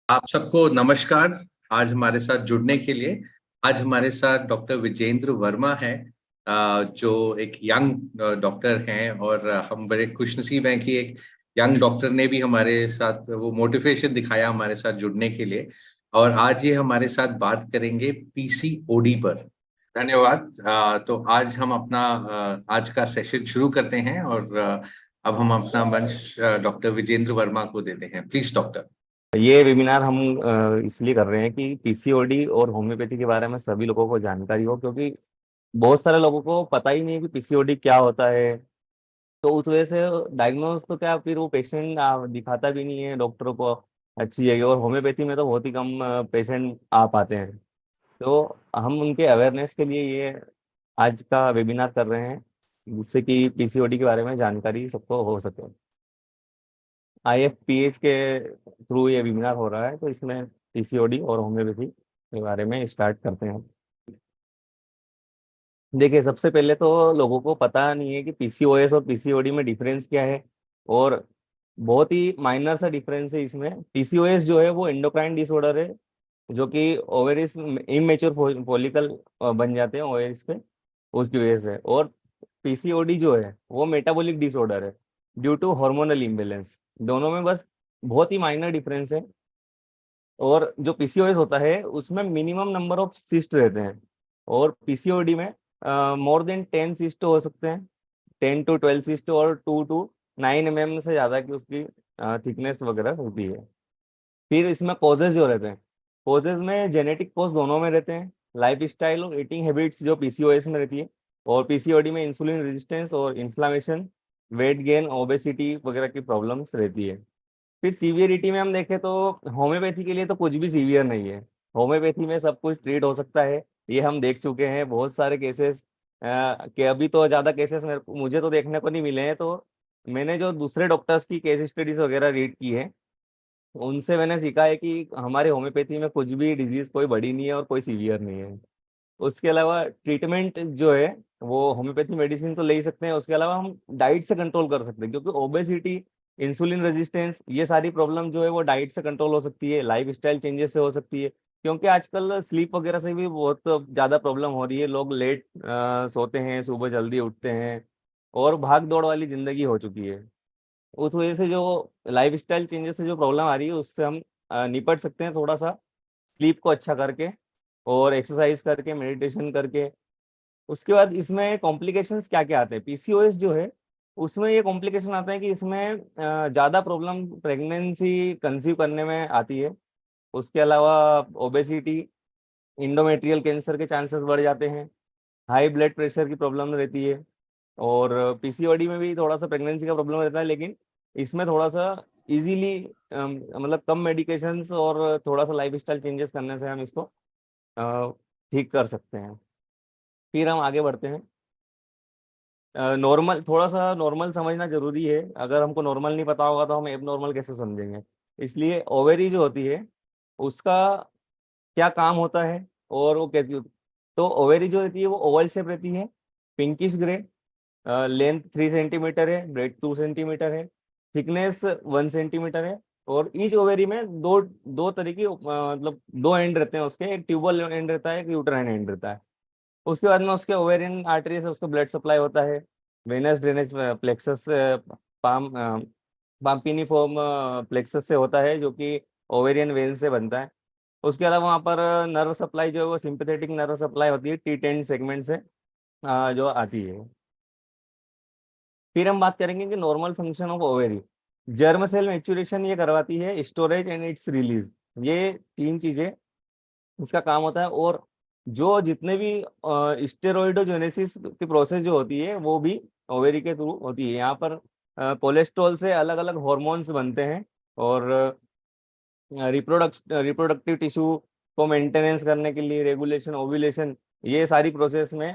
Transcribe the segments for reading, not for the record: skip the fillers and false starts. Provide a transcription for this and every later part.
आप सबको नमस्कार। आज हमारे साथ जुड़ने के लिए आज हमारे साथ डॉक्टर विजेंद्र वर्मा हैं, जो एक यंग डॉक्टर हैं और हम बड़े खुशनसीब हैं कि एक यंग डॉक्टर ने भी हमारे साथ वो मोटिवेशन दिखाया हमारे साथ जुड़ने के लिए। और आज ये हमारे साथ बात करेंगे पीसीओडी पर। धन्यवाद। तो आज हम अपना आज का सेशन शुरू करते हैं और अब हम अपना मंच डॉक्टर विजेंद्र वर्मा को देते हैं। Please doctor. ये वेबिनार हम इसलिए कर रहे हैं कि पीसीओडी और होम्योपैथी के बारे में सभी लोगों को जानकारी हो, क्योंकि बहुत सारे लोगों को पता ही नहीं है कि पीसीओडी क्या होता है। तो उस वजह से डायग्नोज तो क्या, फिर वो पेशेंट दिखाता भी नहीं है डॉक्टरों को अच्छी जगह। और होम्योपैथी में तो बहुत ही कम पेशेंट आ पाते हैं। तो हम उनके अवेयरनेस के लिए ये आज का वेबिनार कर रहे हैं, जिससे कि पीसीओडी के बारे में जानकारी सबको हो सके। IFPH के थ्रू ये वेबिनार हो रहा है, तो इसमें पीसीओडी और होम्योपैथी के बारे में स्टार्ट करते हैं। देखिए, सबसे पहले तो लोगों को पता नहीं है कि पीसीओएस और पीसीओडी में डिफरेंस क्या है। और बहुत ही माइनर सा डिफरेंस है इसमें। पीसीओएस जो है वो एंडोक्राइन डिसऑर्डर है, जो कि ओवेरिस इमेच्योर फॉलिकल बन जाते हैं ओवेरिस पे, उसकी वजह से। और पीसीओडी जो है वो मेटाबॉलिक डिसऑर्डर है ड्यू टू हार्मोनल इम्बेलेंस। दोनों में बस बहुत ही माइनर डिफरेंस है। और जो पीसीओएस होता है उसमें मिनिमम नंबर ऑफ सिस्ट रहते हैं, और पीसीओडी में मोर देन 10 सिस्ट हो सकते हैं, 10 to 12 सिस्ट, और 2 to 9 mm से ज़्यादा की उसकी थिकनेस वगैरह होती है। फिर इसमें कॉजेज जो रहते हैं, कॉजेज में जेनेटिक कॉज दोनों में रहते हैं, लाइफ स्टाइल और ईटिंग हैबिट्स जो पीसीओएस में रहती है, और पीसीओडी में इंसुलिन रेजिस्टेंस और इन्फ्लामेशन, वेट गेन, ओबेसिटी वगैरह की प्रॉब्लम्स रहती है। फिर सीवियरिटी में हम देखें तो होम्योपैथी के लिए तो कुछ भी सीवियर नहीं है। होम्योपैथी में सब कुछ ट्रीट हो सकता है, ये हम देख चुके हैं बहुत सारे केसेस। कि अभी तो ज़्यादा केसेस मुझे तो देखने को नहीं मिले हैं। तो मैंने जो दूसरे डॉक्टर्स की केस स्टडीज वगैरह रीड की है, उनसे मैंने सीखा है कि हमारे होम्योपैथी में कुछ भी डिजीज कोई बड़ी नहीं है और कोई सीवियर नहीं है। उसके अलावा ट्रीटमेंट जो है वो होम्योपैथी मेडिसिन तो ले ही सकते हैं, उसके अलावा हम डाइट से कंट्रोल कर सकते हैं, क्योंकि ओबेसिटी, इंसुलिन रेजिस्टेंस, ये सारी प्रॉब्लम जो है वो डाइट से कंट्रोल हो सकती है, लाइफ स्टाइल चेंजेस से हो सकती है। क्योंकि आजकल स्लीप वगैरह से भी बहुत ज़्यादा प्रॉब्लम हो रही है। लोग लेट सोते हैं, सुबह जल्दी उठते हैं, और भाग दौड़ वाली ज़िंदगी हो चुकी है। उस वजह से जो लाइफ स्टाइल चेंजेस से जो प्रॉब्लम आ रही है, उससे हम निपट सकते हैं थोड़ा सा, स्लीप को अच्छा करके और एक्सरसाइज करके, मेडिटेशन करके। उसके बाद इसमें कॉम्प्लिकेशंस क्या क्या आते हैं, पीसीओएस जो है उसमें ये कॉम्प्लिकेशन आता है कि इसमें ज़्यादा प्रॉब्लम प्रेगनेंसी कंसीव करने में आती है। उसके अलावा ओबेसिटी, इंडोमेट्रियल कैंसर के चांसेस बढ़ जाते हैं, हाई ब्लड प्रेशर की प्रॉब्लम रहती है। और पीसीओडी में भी थोड़ा सा प्रेगनेंसी का प्रॉब्लम रहता है, लेकिन इसमें थोड़ा सा इजीली, मतलब कम मेडिकेशंस और थोड़ा सा लाइफ स्टाइल चेंजेस करने से हम इसको अ, ठीक कर सकते हैं। फिर हम आगे बढ़ते हैं। नॉर्मल, थोड़ा सा नॉर्मल समझना जरूरी है। अगर हमको नॉर्मल नहीं पता होगा तो हम एब नॉर्मल कैसे समझेंगे। इसलिए ओवेरी जो होती है उसका क्या काम होता है और वो कैसी होती। तो ओवेरी जो रहती है वो ओवल शेप रहती है, पिंकिश ग्रे, लेंथ 3 सेंटीमीटर है, ब्रेड 2 सेंटीमीटर है, थिकनेस 1 सेंटीमीटर है। और ईच ओवेरी में दो दो तरह की मतलब दो एंड रहते हैं उसके, एक ट्यूबल एंड रहता है, एक यूट्राइन एंड रहता है। उसके बाद में उसके ओवेरियन आर्टरी से उसको ब्लड सप्लाई होता है, venous drainage plexus, pam pampiniform plexus से होता है, जो कि ओवेरियन वेन से बनता है। उसके अलावा वहाँ पर नर्व सप्लाई जो है वो सिंपैथेटिक नर्व सप्लाई होती है, T10 सेगमेंट से जो आती है। फिर हम बात करेंगे कि normal function of ovary. Germ cell maturation ये करवाती है, स्टोरेज एंड इट्स रिलीज, ये तीन चीजें इसका काम होता है। और जो जितने भी स्टेरॉइडोजेनेसिस की प्रोसेस जो होती है वो भी ओवेरी के थ्रू होती है। यहाँ पर कोलेस्ट्रॉल से अलग अलग हॉर्मोन्स बनते हैं, और रिप्रोडक्टिव टिश्यू को मेंटेनेंस करने के लिए, रेगुलेशन, ओव्यूलेशन, ये सारी प्रोसेस में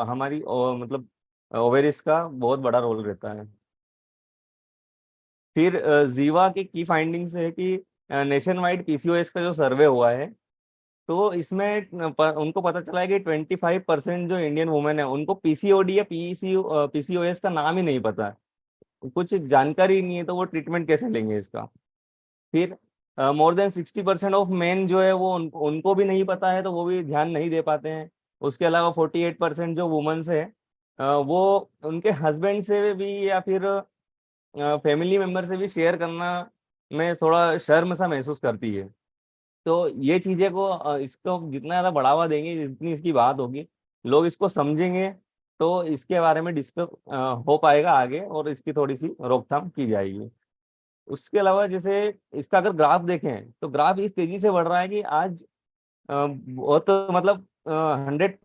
हमारी मतलब ओवेरिस का बहुत बड़ा रोल रहता है। फिर जीवा की फाइंडिंग्स है कि नेशन वाइड पीसीओएस का जो सर्वे हुआ है, तो इसमें उनको पता चला है कि 25% जो इंडियन वुमेन है उनको पीसीओडी या पीसीओएस का नाम ही नहीं पता है, कुछ जानकारी नहीं है, तो वो ट्रीटमेंट कैसे लेंगे इसका। फिर मोर देन 60% ऑफ मेन जो है वो उनको भी नहीं पता है, तो वो भी ध्यान नहीं दे पाते हैं। उसके अलावा 48% जो वुमेन्स है वो उनके हस्बैंड से भी या फिर फैमिली मेंबर से भी शेयर करना में थोड़ा शर्म सा महसूस करती है। तो ये चीजें को इसको जितना ज्यादा बढ़ावा देंगे, जितनी इसकी बात होगी, लोग इसको समझेंगे, तो इसके बारे में डिस्कस हो पाएगा आगे और इसकी थोड़ी सी रोकथाम की जाएगी। उसके अलावा जैसे इसका अगर ग्राफ देखें तो ग्राफ इस तेजी से बढ़ रहा है कि आज बहुत मतलब 100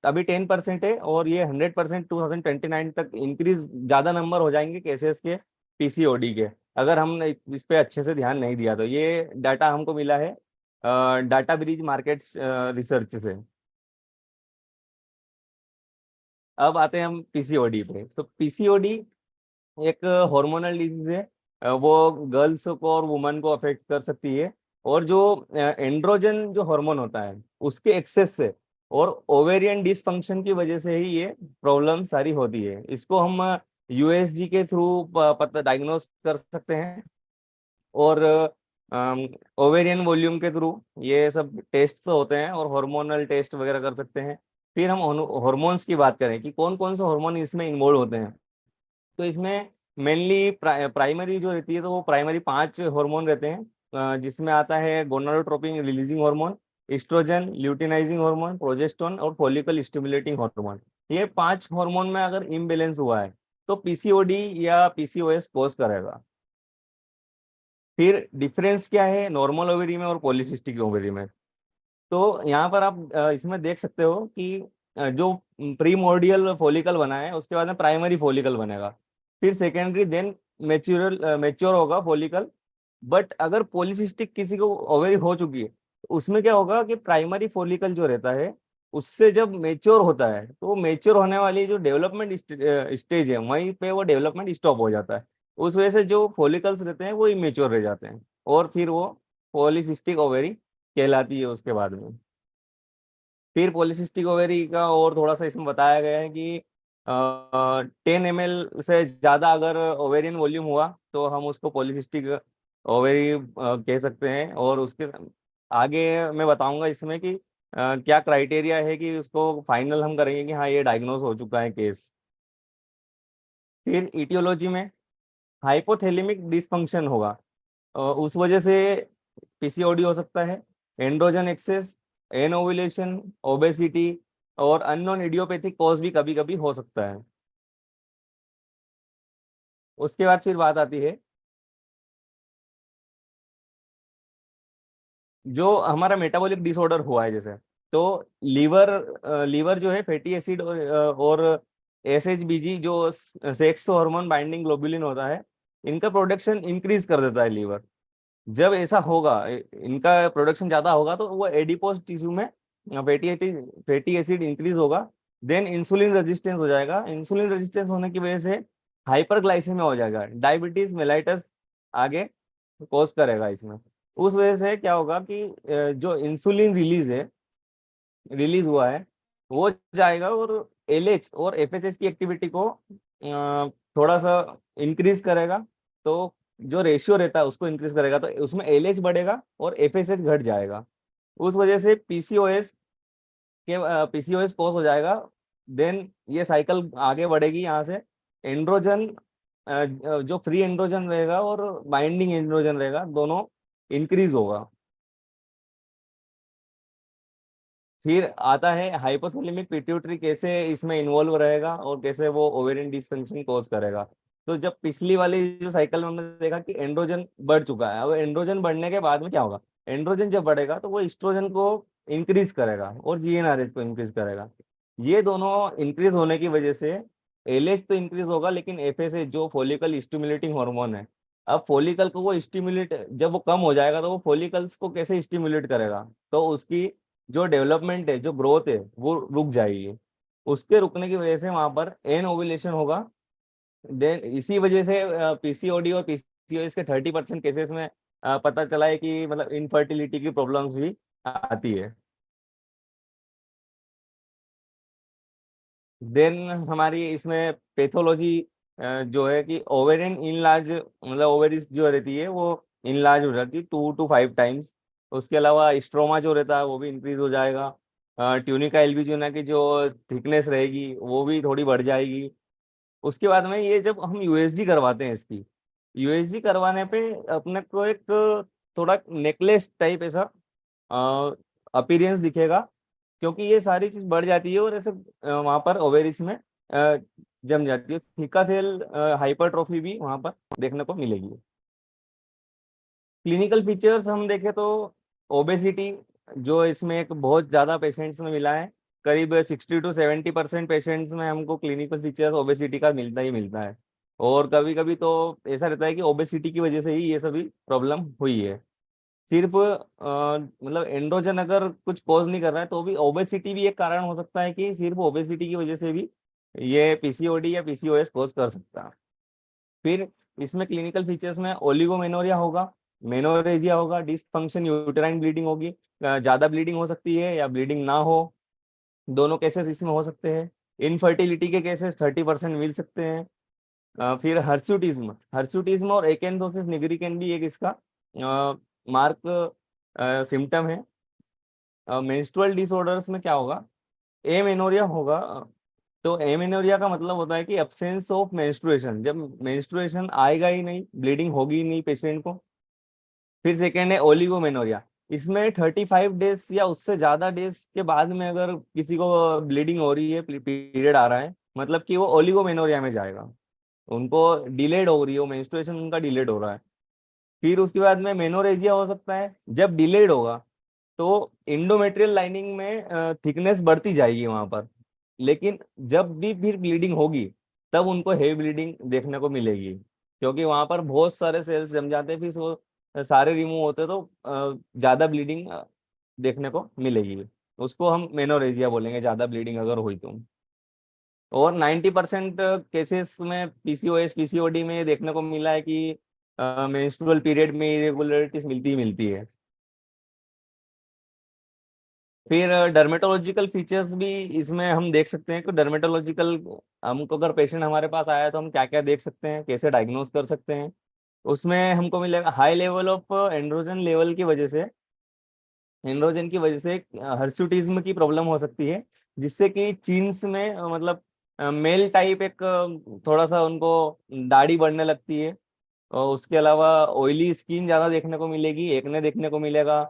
अभी 10% है, और ये 100% 2029 तक इंक्रीज ज्यादा नंबर हो जाएंगे केसेस के पीसीओडी के, अगर हमने इस पे अच्छे से ध्यान नहीं दिया तो। ये डाटा हमको मिला है डाटा ब्रिज मार्केट्स रिसर्च से। अब आते हैं हम पीसीओडी पे। तो पीसीओडी एक हार्मोनल डिजीज है, वो गर्ल्स को और वुमेन को अफेक्ट कर सकती है, और जो एंड्रोजन जो हार्मोन होता है उसके एक्सेस से और ओवेरियन डिसफंक्शन की वजह से ही ये प्रॉब्लम सारी होती है। इसको हम यूएसजी के थ्रू पता डायग्नोस कर सकते हैं, और ओवेरियन वॉल्यूम के थ्रू ये सब टेस्ट तो होते हैं, और हार्मोनल टेस्ट वगैरह कर सकते हैं। फिर हम हार्मोन्स की बात करें कि कौन कौन से हार्मोन इसमें इन्वॉल्व होते हैं, तो इसमें मेनली प्राइमरी जो रहती है, तो वो प्राइमरी 5 हार्मोन रहते हैं, जिसमें आता है gonadotropin releasing hormone, estrogen, luteinizing hormone, progesterone और फॉलिकल स्टिमुलेटिंग हार्मोन। ये 5 हार्मोन में अगर इम्बेलेंस हुआ है तो पीसीओडी या पीसीओएस कोज करेगा। फिर डिफरेंस क्या है नॉर्मल ओवेरी में और पॉलीसिस्टिक ओवेरी में? तो यहाँ पर आप इसमें देख सकते हो कि जो प्रीमोर्डियल फॉलिकल बना है उसके बाद में प्राइमरी फॉलिकल बनेगा, फिर सेकेंडरी, देन मेच्योर होगा फॉलिकल। बट अगर पॉलीसिस्टिक किसी को ओवेरी हो चुकी है तो उसमें क्या होगा कि प्राइमरी फॉलिकल जो रहता है उससे जब मेच्योर होता है तो मेच्योर होने वाली जो डेवलपमेंट स्टेज है वहीं पे वो डेवलपमेंट स्टॉप हो जाता है। उस वजह से जो फॉलिकल्स रहते हैं वो इमेच्योर रह जाते हैं, और फिर वो पॉलीसिस्टिक ओवेरी कहलाती है उसके बाद में। फिर पॉलीसिस्टिक ओवेरी का और थोड़ा सा इसमें बताया गया है कि 10 ml से ज़्यादा अगर ओवेरियन वॉल्यूम हुआ तो हम उसको पॉलीसिस्टिक ओवेरी कह सकते हैं। और उसके आगे मैं बताऊंगा इसमें कि क्या क्राइटेरिया है कि उसको फाइनल हम करेंगे कि हाँ ये डायग्नोज हो चुका है केस। फिर इटियोलॉजी में हाइपोथैलेमिक डिसफंक्शन होगा, उस वजह से पीसीओडी हो सकता है। एंड्रोजन एक्सेस, एनओवुलेशन, ओबेसिटी और अननोन इडियोपैथिक कॉज भी कभी कभी हो सकता है। उसके बाद फिर बात आती है जो हमारा मेटाबॉलिक डिसऑर्डर हुआ है जैसे, तो लीवर जो है फैटी एसिड और एसएचबीजी जो सेक्स हार्मोन बाइंडिंग ग्लोबुलिन होता है, इनका प्रोडक्शन इंक्रीज कर देता है लीवर। जब ऐसा होगा इनका प्रोडक्शन ज्यादा होगा तो वो एडिपोज टिश्यू में फैटी एसिड इंक्रीज होगा। देन इंसुलिन रेजिस्टेंस हो जाएगा, इंसुलिन रेजिस्टेंस होने की वजह से हाइपरग्लाइसेमिया हो जाएगा, डायबिटीज मेलाइटस आगे कॉज करेगा इसमें। उस वजह से क्या होगा कि जो इंसुलिन रिलीज हुआ है वो जाएगा, और एलएच और एफएचएस की एक्टिविटी को थोड़ा सा इंक्रीज करेगा। तो जो रेशियो रहता है उसको इंक्रीज करेगा, तो उसमें एलएच बढ़ेगा और एफएसएच घट जाएगा। उस वजह से पीसीओएस कॉज हो जाएगा। देन ये साइकिल आगे बढ़ेगी यहाँ से। एंड्रोजन जो फ्री एंड्रोजन रहेगा और बाइंडिंग एंड्रोजन रहेगा, दोनों इंक्रीज होगा। फिर आता है हाइपोथैलेमिक पिट्यूटरी कैसे इसमें इन्वॉल्व रहेगा और कैसे वो ओवेरियन डिसफंक्शन कॉज करेगा। तो जब पिछली वाली जो साइकिल में हमने देखा कि एंड्रोजन बढ़ चुका है, अब एंड्रोजन बढ़ने के बाद में क्या होगा, एंड्रोजन जब बढ़ेगा तो वो एस्ट्रोजन को इंक्रीज करेगा और जीएनआरएच को इंक्रीज करेगा। ये दोनों इंक्रीज होने की वजह से एलएच तो इंक्रीज होगा, लेकिन एफएसएच जो फॉलिकल स्टिमुलेटिंग हार्मोन है, अब फॉलिकल को वो स्टिमुलेट, जब वो कम हो जाएगा तो वो फॉलिकल्स को कैसे स्टिमुलेट करेगा, तो उसकी जो डेवलपमेंट है, जो ग्रोथ है, वो रुक जाएगी। उसके रुकने की वजह से वहां पर एन ओवुलेशन होगा। देन इसी वजह से पीसीओडी और पीसीओएस के 30% केसेस में पता चला है कि मतलब इनफर्टिलिटी की प्रॉब्लम्स भी आती है। देन हमारी इसमें पैथोलॉजी जो है कि ओवेरियन इन लार्ज, मतलब ओवेरीज जो रहती है वो इनलार्ज हो जाती है 2 to 5 टाइम्स। उसके अलावा स्ट्रोमा जो रहता है वो भी इंक्रीज हो जाएगा। ट्यूनिका एल्बुजिना की जो थिकनेस रहेगी वो भी थोड़ी बढ़ जाएगी। उसके बाद में ये जब हम यूएसजी करवाते हैं इसकी, यूएसजी करवाने पे अपने को एक थोड़ा नेकलेस टाइप ऐसा अपीरियंस दिखेगा, क्योंकि ये सारी चीज बढ़ जाती है और ऐसे वहां पर ओवेरिस में जम जाती है। थीका सेल हाइपरट्रोफी भी वहां पर देखने को मिलेगी। क्लिनिकल फीचर्स हम देखें तो ओबेसिटी जो इसमें एक बहुत ज़्यादा पेशेंट्स में मिला है, करीब 60 to 70% पेशेंट्स में हमको क्लिनिकल फीचर्स ओबेसिटी का मिलता ही मिलता है। और कभी कभी तो ऐसा रहता है कि ओबेसिटी की वजह से ही ये सभी प्रॉब्लम हुई है। सिर्फ मतलब एंड्रोजन अगर कुछ कॉज नहीं कर रहा है तो भी ओबेसिटी भी एक कारण हो सकता है कि सिर्फ ओबेसिटी की वजह से भी ये पीसीओडी या पीसीओएस कॉज कर सकता है। फिर इसमें क्लिनिकल फीचर्स में ओलिगोमेनोरिया होगा, मेनोरेजिया होगा, डिसफंक्शन यूटेराइन ब्लीडिंग होगी, ज़्यादा ब्लीडिंग हो सकती है या ब्लीडिंग ना हो, दोनों केसेस इसमें हो सकते हैं। इनफर्टिलिटी के केसेस 30% मिल सकते हैं। फिर हर्सुटिज्म हर्सुटिज्म और एकेंथोसिस निग्रिकेन भी एक इसका मार्क सिम्टम है। मेंस्ट्रुअल डिसऑर्डर्स में क्या होगा, एमेनोरिया होगा। तो एमेनोरिया का मतलब होता है कि एब्सेंस ऑफ मेंस्ट्रुएशन, जब मेंस्ट्रुएशन आएगा ही नहीं, ब्लीडिंग होगी ही नहीं पेशेंट को। फिर सेकेंड है ओलिगोमेनोरिया, इसमें 35 डेज या उससे ज्यादा डेज के बाद में अगर किसी को ब्लीडिंग हो रही है, पीरियड आ रहा है, मतलब कि वो ओलिगोमेनोरिया में जाएगा, उनको डिलेड हो रही है, मेंस्ट्रुएशन उनका डिलेड हो रहा है। फिर उसके बाद में मेनोरेजिया हो सकता है, जब डिलेड होगा तो इंडोमेट्रियल लाइनिंग में थिकनेस बढ़ती जाएगी वहां पर, लेकिन जब भी फिर ब्लीडिंग होगी तब उनको हेवी ब्लीडिंग देखने को मिलेगी, क्योंकि वहां पर बहुत सारे सेल्स जम जाते हैं, फिर वो सारे रिमूव होते तो ज्यादा ब्लीडिंग देखने को मिलेगी। उसको हम मेनोरेजिया बोलेंगे, ज्यादा ब्लीडिंग अगर हुई तो। और 90% केसेस में पीसीओएस पीसीओडी में ये देखने को मिला है कि मेंस्ट्रुअल पीरियड में इरेगुलरिटीज मिलती ही मिलती है। फिर डर्मेटोलॉजिकल फीचर्स भी इसमें हम देख सकते हैं कि डर्मेटोलॉजिकल, हमको अगर पेशेंट हमारे पास आया तो हम क्या क्या देख सकते हैं, कैसे डायग्नोज कर सकते हैं। उसमें हमको मिलेगा high level of androgen level की वजह से, एंड्रोजन की वजह से हर्सुटिज्म की प्रॉब्लम हो सकती है, जिससे कि चीन्स में मतलब मेल टाइप एक थोड़ा सा उनको दाढ़ी बढ़ने लगती है। और उसके अलावा ऑयली स्किन ज़्यादा देखने को मिलेगी, एक्ने देखने को मिलेगा,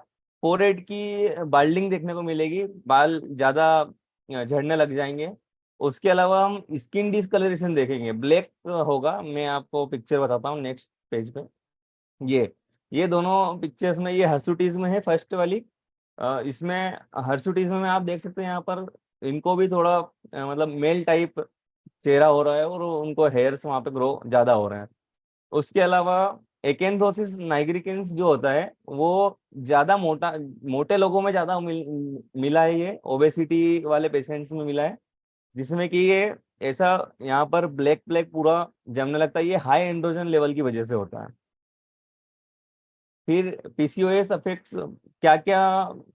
फोरहेड की बाल्डिंग देखने को मिलेगी, बाल ज़्यादा झड़ने लग जाएंगे। उसके अलावा हम स्किन डिस्कलरेशन देखेंगे, ब्लैक होगा। मैं आपको पिक्चर बताता हूँ नेक्स्ट पेज पे। ये ये दोनों पिक्चर्स में ये हर्सुटिज्म है फर्स्ट वाली। इसमें हर्सुटिज्म में आप देख सकते हैं यहाँ पर इनको भी थोड़ा मतलब मेल टाइप चेहरा हो रहा है और उनको हेयर्स वहाँ पे ग्रो ज़्यादा हो रहे हैं। उसके अलावा एकेंथोसिस नाइग्रिकेंस जो होता है वो ज्यादा मोटे लोगों में ज्यादा मिला है, ये ओबेसिटी वाले पेशेंट्स में मिला है, जिसमें कि ये ऐसा यहाँ पर ब्लैक ब्लैक पूरा जमने लगता है, ये हाई एंड्रोजन लेवल की वजह से होता है। फिर पीसीओएस अफेक्ट्स क्या क्या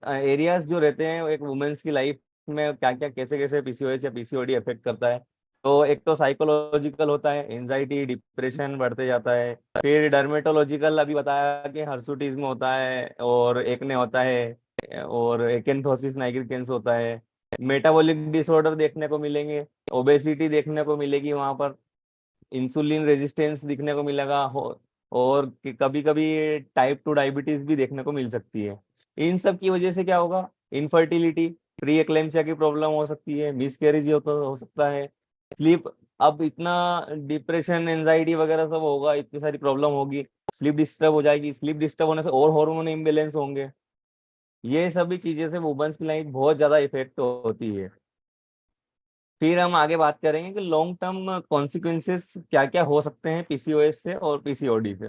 एरियाज जो रहते हैं एक वुमेन्स की लाइफ में, क्या क्या कैसे कैसे पीसीओएस या पीसीओडी अफेक्ट करता है। तो एक तो साइकोलॉजिकल होता है, एंजाइटी डिप्रेशन बढ़ते जाता है। फिर डर्मेटोलॉजिकल अभी बताया कि हर्सुटिज्म होता है और एक्ने होता है और एकेंथोसिस नाइग्रिकेंस होता है। मेटाबॉलिक डिसऑर्डर देखने को मिलेंगे, ओबेसिटी देखने को मिलेगी वहां पर, इंसुलिन रेजिस्टेंस दिखने को मिलेगा और कभी कभी टाइप 2 डायबिटीज भी देखने को मिल सकती है। इन सब की वजह से क्या होगा, इनफर्टिलिटी, प्री एक्लेम्पसिया की प्रॉब्लम हो सकती है, मिसकैरेज हो सकता है, स्लीप, अब इतना डिप्रेशन एंजाइटी वगैरह सब होगा, इतनी सारी प्रॉब्लम होगी, स्लीप डिस्टर्ब हो जाएगी, स्लीप डिस्टर्ब होने से और हार्मोन इम्बेलेंस होंगे। ये सभी चीजें से वुमेन्स की लाइफ बहुत ज्यादा इफेक्ट होती है। फिर हम आगे बात करेंगे कि लॉन्ग टर्म कॉन्सिक्वेंसेस क्या क्या हो सकते हैं पीसीओएस से और पीसीओडी से।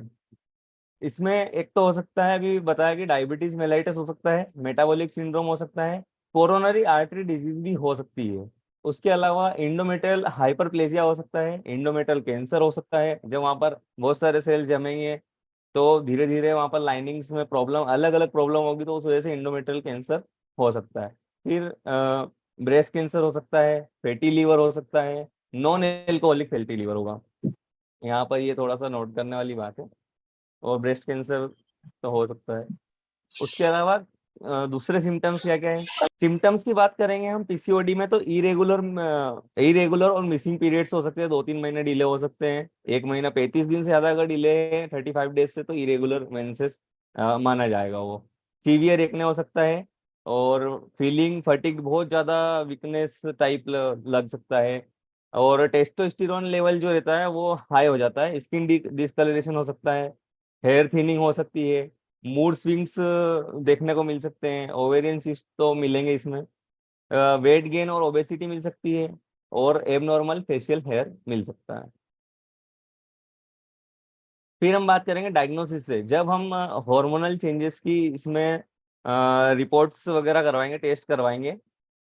इसमें एक तो हो सकता है, अभी बताया कि डायबिटीज मेलाइटिस हो सकता है, मेटाबॉलिक सिंड्रोम हो सकता है, कोरोनरी आर्टरी डिजीज भी हो सकती है। उसके अलावा इंडोमेटल हाइपरप्लेजिया हो सकता है, इंडोमेटल कैंसर हो सकता है, जब वहाँ पर बहुत सारे सेल जमेंगे तो धीरे धीरे वहाँ पर लाइनिंग्स में प्रॉब्लम, अलग अलग प्रॉब्लम होगी तो उस वजह से इंडोमेटल कैंसर हो सकता है। फिर ब्रेस्ट कैंसर हो सकता है, फैटी लीवर हो सकता है, नॉन एल्कोहलिक फैटी लीवर होगा। यहाँ पर ये थोड़ा सा नोट करने वाली बात है। और ब्रेस्ट कैंसर तो हो सकता है। उसके अलावा दूसरे सिम्टम्स क्या क्या है? सिम्टम्स की बात करेंगे हम पीसीओडी में, तो इरेगुलर और मिसिंग पीरियड्स हो सकते हैं, 2-3 महीने डिले हो सकते हैं, 1 महीना 35 दिन से ज्यादा अगर डिले है 35 डेज से, तो इरेगुलर मेंसेस माना जाएगा वो। सीवियर एक्ने हो सकता है, और फीलिंग फटीग, बहुत ज्यादा वीकनेस टाइप लग सकता है, और टेस्टोस्टेरोन लेवल जो रहता है वो हाई हो जाता है, स्किन डिस्कलरेशन हो सकता है, हेयर थिनिंग हो सकती है, मूड स्विंग्स देखने को मिल सकते हैं, ओवेरियन सिस्ट तो मिलेंगे इसमें, वेट गेन और ओबेसिटी मिल सकती है, और एबनॉर्मल फेशियल हेयर मिल सकता है। फिर हम बात करेंगे डायग्नोसिस से। जब हम हार्मोनल चेंजेस की इसमें रिपोर्ट्स वगैरह करवाएंगे, टेस्ट करवाएंगे,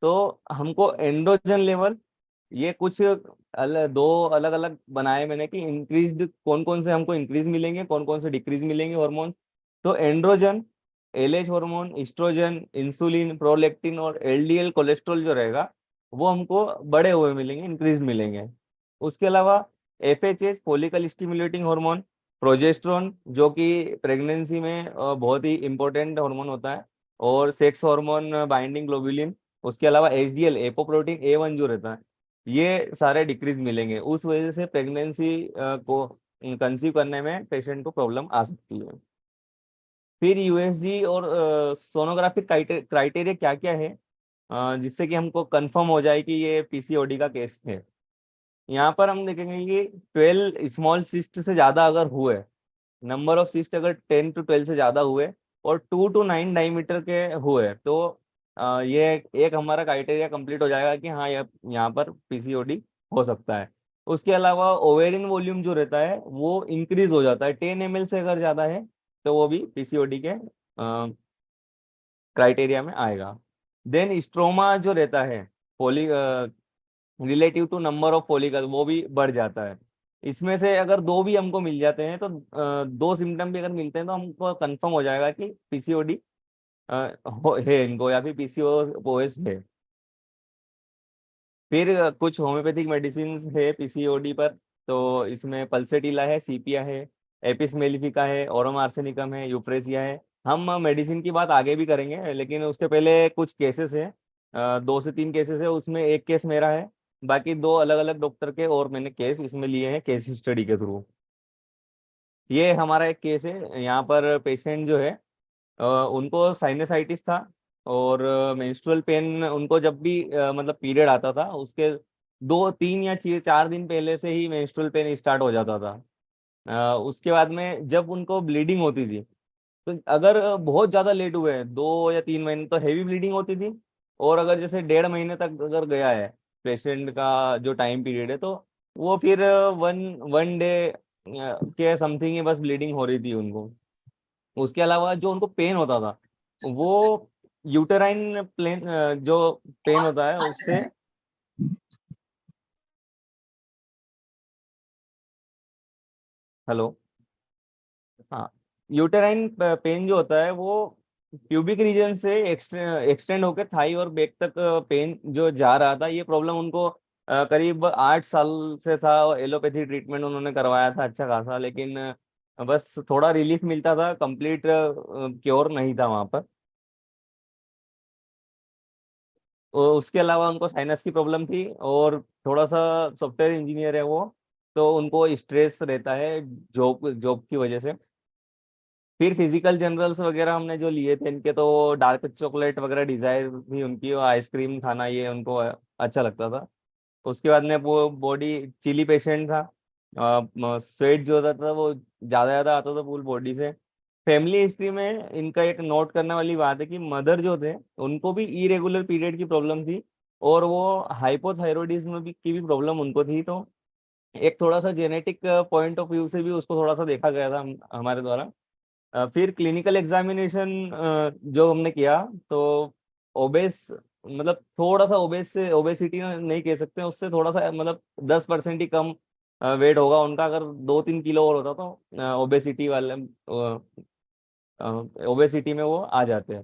तो हमको एंड्रोजन लेवल, ये कुछ दो अलग अलग बनाए मैंने कि इंक्रीज्ड कौन कौन से हमको इंक्रीज मिलेंगे, कौन कौन से डिक्रीज मिलेंगे हार्मोन। तो androgen, LH hormone, estrogen, insulin, prolactin और एलडीएल कोलेस्ट्रॉल जो रहेगा वो हमको बढ़े हुए मिलेंगे, इंक्रीज मिलेंगे। उसके अलावा एफएचएस, फॉलिकल स्टिमुलेटिंग हार्मोन, प्रोजेस्ट्रॉन जो कि प्रेगनेंसी में बहुत ही इंपॉर्टेंट हार्मोन होता है, और सेक्स हार्मोन बाइंडिंग ग्लोबुलिन, उसके अलावा एचडीएल, एपोप्रोटीन ए1 जो रहता है, ये सारे डिक्रीज मिलेंगे। उस वजह से प्रेगनेंसी को कंसीव करने में पेशेंट को प्रॉब्लम आ सकती है। फिर यूएसजी और सोनोग्राफिक क्राइटेरिया क्या क्या है जिससे कि हमको कंफर्म हो जाए कि ये पीसीओडी का केस है। यहाँ पर हम देखेंगे कि 12 स्मॉल सिस्ट से ज्यादा अगर हुए, नंबर ऑफ सिस्ट अगर 10 to 12 से ज्यादा हुए, और 2 to 9 डायमीटर के हुए, तो ये एक हमारा क्राइटेरिया कंप्लीट हो जाएगा कि हाँ, यहाँ पर पीसीओडी हो सकता है। उसके अलावा ओवेरियन वॉल्यूम जो रहता है वो इंक्रीज हो जाता है, 10 ml से अगर ज्यादा है, तो वो भी पीसीओडी के क्राइटेरिया में आएगा। देन स्ट्रोमा जो रहता है, poly relative to number of follicle, वो भी बढ़ जाता है। इसमें से अगर दो भी हमको मिल जाते हैं, तो दो सिम्टम भी अगर मिलते हैं, तो हमको कंफर्म हो जाएगा कि पीसीओडी है इनको, या फिर पीसीओएस है। फिर कुछ होम्योपैथिक मेडिसिन है पीसीओडी पर, तो इसमें पल्सेटिला है, सीपिया है, एपिस मेलिफिका है, ओरम आर्सेनिकम है, यूप्रेसिया है। हम मेडिसिन की बात आगे भी करेंगे, लेकिन उसके पहले कुछ केसेस है, 2 से 3 केसेस है, उसमें एक केस मेरा है, बाकी 2 अलग अलग डॉक्टर के और मैंने केस इसमें लिए हैं केस स्टडी के थ्रू। ये हमारा एक केस है, यहाँ पर पेशेंट जो है उनको साइनसाइटिस था, और मेंस्ट्रुअल पेन उनको जब भी मतलब पीरियड आता था, उसके 2-3 या 4 दिन पहले से ही मेंस्ट्रुअल पेन स्टार्ट हो जाता था। उसके बाद में जब उनको ब्लीडिंग होती थी, तो अगर बहुत ज़्यादा लेट हुए, 2 या 3 महीने, तो हैवी ब्लीडिंग होती थी, और अगर जैसे 1.5 महीने तक अगर गया है पेशेंट का जो टाइम पीरियड है, तो वो फिर वन वन डे के समथिंग ही बस ब्लीडिंग हो रही थी उनको। उसके अलावा जो उनको पेन होता था, वो यूटेराइन प्लेन जो पेन होता है उससे, हेलो, हाँ, यूटेराइन पेन जो होता है वो प्यूबिक रीजन से एक्सटेंड होकर थाई और बैक तक पेन जो जा रहा था, ये प्रॉब्लम उनको करीब 8 साल से था, और एलोपैथी ट्रीटमेंट उन्होंने करवाया था अच्छा खासा, लेकिन बस थोड़ा रिलीफ मिलता था, कंप्लीट क्योर नहीं था वहाँ पर। उसके अलावा उनको साइनस की प्रॉब्लम थी, और थोड़ा सा सॉफ्टवेयर इंजीनियर है वो, तो उनको स्ट्रेस रहता है जॉब जॉब की वजह से। फिर फिजिकल जनरल्स वगैरह हमने जो लिए थे इनके, तो डार्क चॉकलेट वगैरह डिजायर थी उनकी, और आइसक्रीम खाना ये उनको अच्छा लगता था। उसके बाद में वो बॉडी चिली पेशेंट था, स्वेट जो होता था वो ज़्यादा आता था फुल बॉडी से। फैमिली हिस्ट्री में इनका एक नोट करने वाली बात है कि मदर जो थे उनको भी इरेगुलर पीरियड की प्रॉब्लम थी, और वो हाइपोथायरॉयडिज्म भी की भी प्रॉब्लम उनको थी। तो एक थोड़ा सा जेनेटिक पॉइंट ऑफ व्यू से भी उसको थोड़ा सा देखा गया था हमारे द्वारा। फिर क्लिनिकल एग्जामिनेशन जो हमने किया, तो ओबेस, मतलब थोड़ा सा ओबेस से, ओबेसिटी नहीं कह सकते, उससे थोड़ा सा मतलब 10% ही कम वेट होगा उनका, अगर 2-3 किलो और होता तो ओबेसिटी वाले ओबेसिटी में वो आ जाते हैं।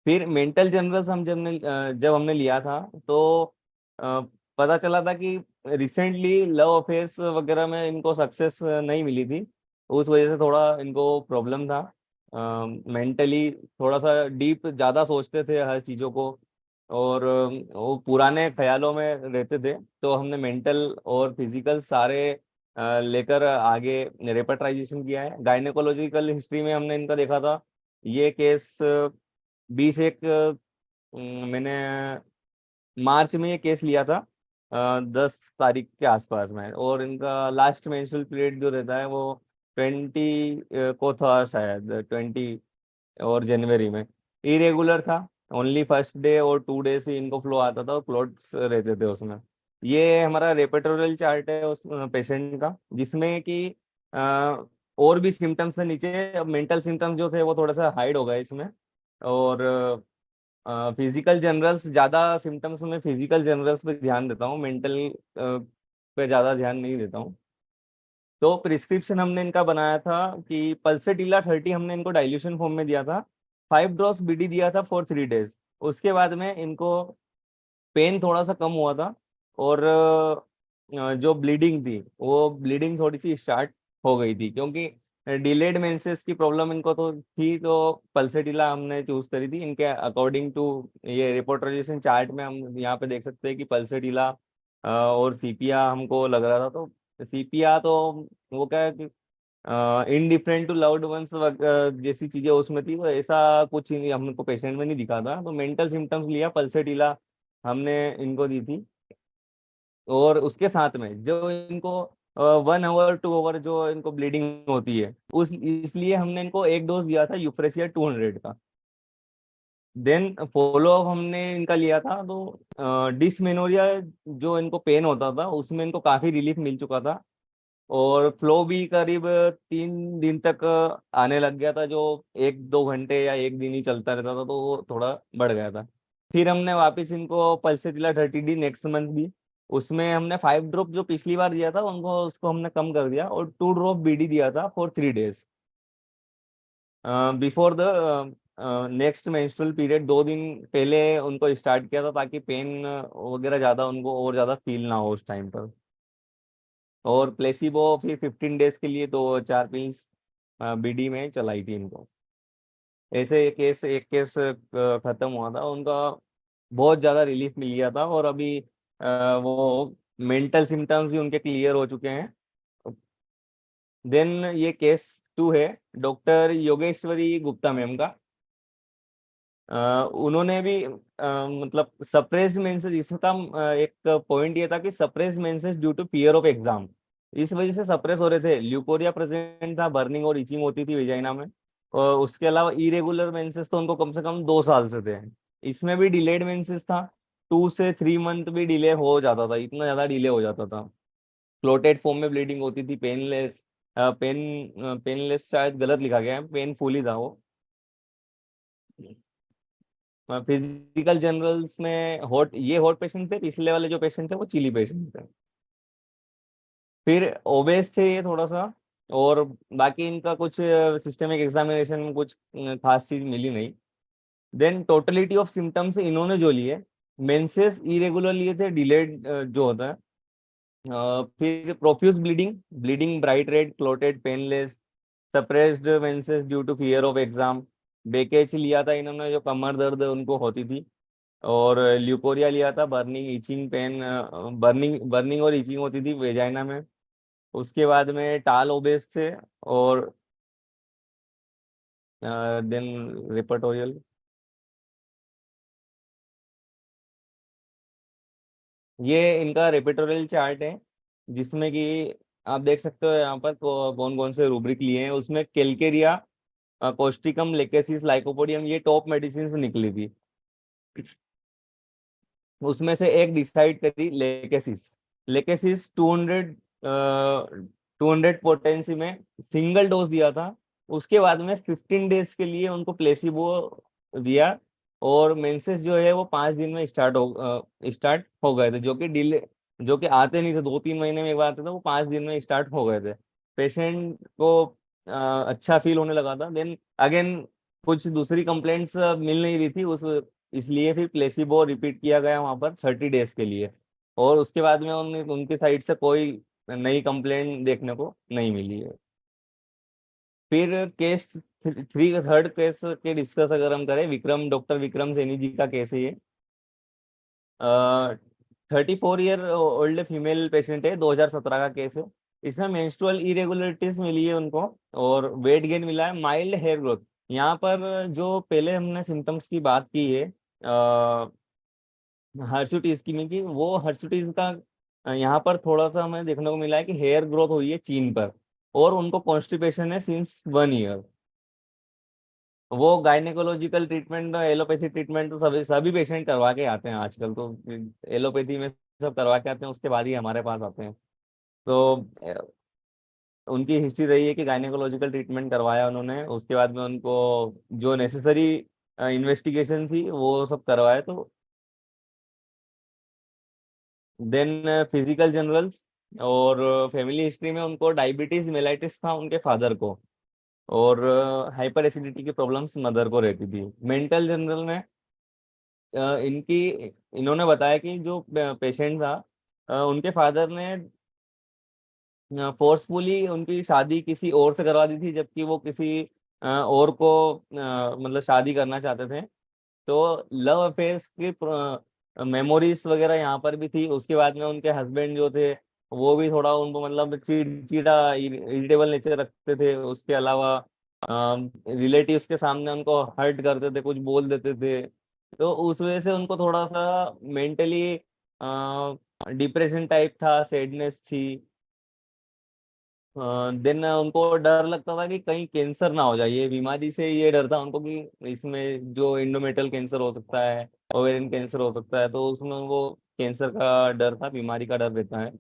फिर मेंटल जनरल्स हम जब हमने लिया था, तो अ, पता चला था कि रिसेंटली लव अफेयर्स वगैरह में इनको सक्सेस नहीं मिली थी। उस वजह से थोड़ा इनको प्रॉब्लम था। मेंटली थोड़ा सा डीप ज़्यादा सोचते थे हर चीज़ों को, और वो पुराने ख्यालों में रहते थे। तो हमने मेंटल और फिजिकल सारे लेकर आगे रेपेट्राइजेशन किया है। गायनेकोलॉजिकल हिस्ट्री में हमने इनका देखा था, ये केस 20 मैंने मार्च में ये केस लिया था, 10 तारीख के आसपास में, और इनका लास्ट मेंस्ट्रुअल पीरियड जो रहता है वो 20 को था शायद, 20 और जनवरी में। इरेगुलर था, ओनली फर्स्ट डे और 2 डे से इनको फ्लो आता था और क्लोट्स रहते थे उसमें। ये हमारा रेपेटोरियल चार्ट है उस पेशेंट का, जिसमें कि और भी सिम्टम्स थे नीचे। मेंटल सिम्टम्स जो थे वो थोड़ा सा हाइड हो गए इसमें, और फिजिकल जनरल्स ज़्यादा सिम्टम्स में फिजिकल जनरल्स पे ध्यान देता हूँ, मेंटल पे ज़्यादा ध्यान नहीं देता हूँ। तो प्रिस्क्रिप्शन हमने इनका बनाया था कि पल्सेटिला 30 हमने इनको डाइल्यूशन फॉर्म में दिया था, 5 ड्रॉप्स बीडी दिया था फॉर 3 डेज। उसके बाद में इनको पेन थोड़ा सा कम हुआ था, और जो ब्लीडिंग थी वो ब्लीडिंग थोड़ी सी स्टार्ट हो गई थी, क्योंकि डिलेड मेंसेस की प्रॉब्लम इनको तो थी। तो पल्सेटिला हमने चूज करी थी इनके अकॉर्डिंग टू ये रिपोर्टराइजेशन चार्ट में। हम यहाँ पे देख सकते हैं कि पल्सेटिला और सीपिया हमको लग रहा था। तो सीपिया तो वो क्या है कि इनडिफरेंट टू लव्ड वंस जैसी चीजें उसमें थी, वो ऐसा कुछ हमको पेशेंट में नहीं दिखा था। तो मेंटल सिम्टम्स लिया, पल्सेटिला हमने इनको दी थी। और उसके साथ में जो इनको 1 आवर 2 आवर जो इनको ब्लीडिंग होती है, उस इसलिए हमने इनको एक डोज दिया था यूफ्रेसिया 200 का। देन फॉलो अप हमने इनका लिया था, तो डिसमेनोरिया जो इनको पेन होता था उसमें इनको काफी रिलीफ मिल चुका था, और फ्लो भी करीब 3 दिन तक आने लग गया था, जो 1-2 घंटे या एक दिन ही चलता रहता था, तो वो थोड़ा बढ़ गया था। फिर हमने वापस इनको पल्सेटिला 30 डी नेक्स्ट मंथ दी। उसमें हमने 5 ड्रॉप जो पिछली बार दिया था उनको, उसको हमने कम कर दिया, और 2 ड्रॉप बीडी दिया था for 3 days before the next menstrual period. 2 दिन पहले उनको स्टार्ट किया था, ताकि पेन वगैरह ज़्यादा उनको और ज़्यादा फील ना हो उस टाइम पर। और प्लेसिबो फिर 15 डेज के लिए तो 4 पिल्स बीडी में चलाई थी इनको। ऐसे एक केस खत्म हुआ था उनका, बहुत ज़्यादा रिलीफ मिल गया था, और अभी वो मेंटल सिम्टम्स भी उनके क्लियर हो चुके हैं। देन ये केस 2 है डॉक्टर योगेश्वरी गुप्ता मैम का। उन्होंने भी मतलब सप्रेस्ड मेंसेस, इसका एक पॉइंट ये था कि suppressed menses due to fear of exam, इस वजह से सप्रेस हो रहे थे। ल्यूकोरिया प्रेजेंट था, बर्निंग और इचिंग होती थी वेजाइना में, और उसके अलावा इरेगुलर मेंसेस तो उनको कम से कम 2 साल से थे। इसमें भी डिलेड मेंसेस था, 2 से 3 मंथ भी डिले हो जाता था, इतना ज्यादा डिले हो जाता था। क्लोटेड फॉर्म में ब्लीडिंग होती थी, पेनलेस शायद गलत लिखा गया है, पेनफुल ही था वो। फिजिकल जनरल्स में हॉट पेशेंट थे, पिछले वाले जो पेशेंट थे वो चिली पेशेंट थे। फिर ओबेस थे ये थोड़ा सा, और बाकी इनका कुछ सिस्टमिक एग्जामिनेशन में कुछ खास चीज मिली नहीं। देन टोटलिटी ऑफ सिम्टम्स इन्होंने जो लिए, मेंसेस इरेगुलर लिए थे, डिलेड जो होता है। फिर profuse bleeding, bleeding bright red, clotted, painless, suppressed menses due to fear of exam. बेकेच लिया था इन्होंने, जो कमर दर्द उनको होती थी। और ल्यूकोरिया लिया था, burning itching pain, burning burning और इचिंग होती थी वेजाइना में। उसके बाद में टाल ओबेस थे, और देन रेपर्टोरियल। ये इनका रेपर्टोरियल चार्ट है, जिसमें कि आप देख सकते हो यहाँ पर कौन कौन से रूब्रिक लिए हैं। उसमें केल्केरिया, कोस्टिकम, लेकेसिस, लाइकोपोडियम, ये टॉप मेडिसिन निकली थी। उसमें से एक डिसाइड करी लेकेसिस। लेकेसिस 200 पोटेंसी में सिंगल डोज दिया था। उसके बाद में 15 डेज के लिए उनको प्लेसिबो दिया, और मेंसेस जो है वो 5 दिन में स्टार्ट हो गए थे, जो कि डिले, जो कि आते नहीं थे, 2-3 महीने में एक बार आते थे, वो 5 दिन में स्टार्ट हो गए थे। पेशेंट को अच्छा फील होने लगा था। देन अगेन कुछ दूसरी कंप्लेंट्स मिल नहीं रही थी उस, इसलिए फिर प्लेसिबो रिपीट किया गया वहां पर 30 डेज के लिए। और उसके बाद में उनकी साइड से कोई नई कंप्लेंट देखने को नहीं मिली है। फिर केस थर्ड केस के डिस्कस अगर हम करें, डॉक्टर विक्रम सैनी जी का केस है ये। 34 ईयर ओल्ड फीमेल पेशेंट है, 2017 का केस है। इसमें मेंस्ट्रुअल इरेगुलरिटीज मिली है उनको और वेट गेन मिला है, माइल्ड हेयर ग्रोथ। यहाँ पर जो पहले हमने सिम्टम्स की बात की है हर्सुटीज की में की, वो हर्सुटीज का यहाँ पर थोड़ा सा हमें देखने को मिला है कि हेयर ग्रोथ हुई है चीन पर, और उनको कॉन्स्टिपेशन है सिंस 1 ईयर। वो गायनेकोलॉजिकल ट्रीटमेंट, एलोपैथी ट्रीटमेंट तो सभी सभी पेशेंट करवा के आते हैं आजकल तो। एलोपैथी में सब करवा के आते हैं, उसके बाद ही हमारे पास आते हैं। तो उनकी हिस्ट्री रही है कि गायनेकोलॉजिकल ट्रीटमेंट करवाया उन्होंने, उसके बाद में उनको जो नेसेसरी इन्वेस्टिगेशन थी वो सब करवाए। तो देन फिजिकल जनरल्स और फैमिली हिस्ट्री में उनको डायबिटीज मेलाइटिस था उनके फादर को, और हाइपर एसिडिटी की प्रॉब्लम्स मदर को रहती थी। मेंटल जनरल में इनकी इन्होंने बताया कि जो पेशेंट था उनके फादर ने फोर्सफुली उनकी शादी किसी और से करवा दी थी, जबकि वो किसी और को मतलब शादी करना चाहते थे। तो लव अफेयर्स की मेमोरीज वगैरह यहाँ पर भी थी। उसके बाद में उनके हस्बैंड जो थे वो भी थोड़ा उनको मतलब चिड़चिड़ा इरिटेबल नेचर रखते थे। उसके अलावा रिलेटिव्स के सामने उनको हर्ट करते थे, कुछ बोल देते थे। तो उस वजह से उनको थोड़ा सा मेंटली डिप्रेशन टाइप था, सैडनेस थी। देन उनको डर लगता था कि कहीं कैंसर ना हो जाए, ये बीमारी से ये डर था उनको कि इसमें जो इंडोमेट्रियल कैंसर हो सकता है, ओवेरियन कैंसर हो सकता है, तो उसमें वो कैंसर का डर था, बीमारी का डर रहता है।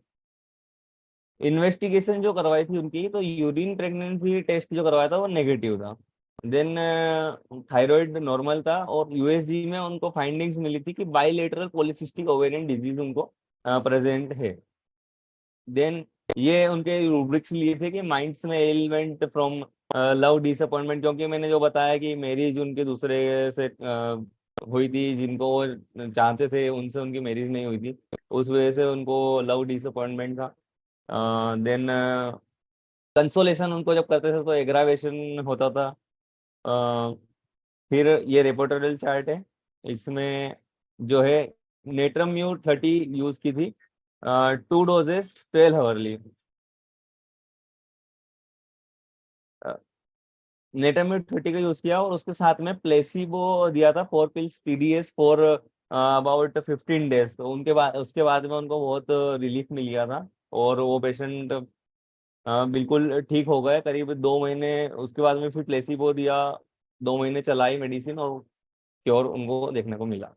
इन्वेस्टिगेशन जो करवाई थी उनकी, तो यूरिन प्रेगनेंसी टेस्ट जो करवाया था वो नेगेटिव था। देन थायराइड नॉर्मल था, और यूएसजी में उनको फाइंडिंग्स मिली थी कि बाइलेटरल पॉलीसिस्टिक ओवेरियन डिजीज उनको प्रेजेंट है। देन ये उनके रूब्रिक्स लिए थे कि माइंड्स में एलिमेंट फ्रॉम लव डिसअपॉइंटमेंट, क्योंकि मैंने जो बताया कि मैरिज उनके दूसरे से हुई थी, जिनको वो चाहते थे उनसे उनकी मैरिज नहीं हुई थी, उस वजह से उनको लव डिसअपॉइंटमेंट था। देन कंसोलेशन उनको जब करते थे तो एग्रावेशन होता था। अ, फिर ये रेपोर्टेबल चार्ट है, इसमें जो है नेट्रम्यूर 30 यूज की थी, 2 डोजेस 12 आवर्ली। नेटामिड 30 का यूज किया, और उसके साथ में प्लेसिबो दिया था 4 pills TDS for about 15 days. तो उनके बाद उसके बाद में उनको बहुत रिलीफ मिल गया था, और वो पेशेंट बिल्कुल ठीक हो गए करीब 2 महीने। उसके बाद में फिर प्लेसिबो दिया, 2 महीने चलाई मेडिसिन, और क्योर उनको देखने को मिला।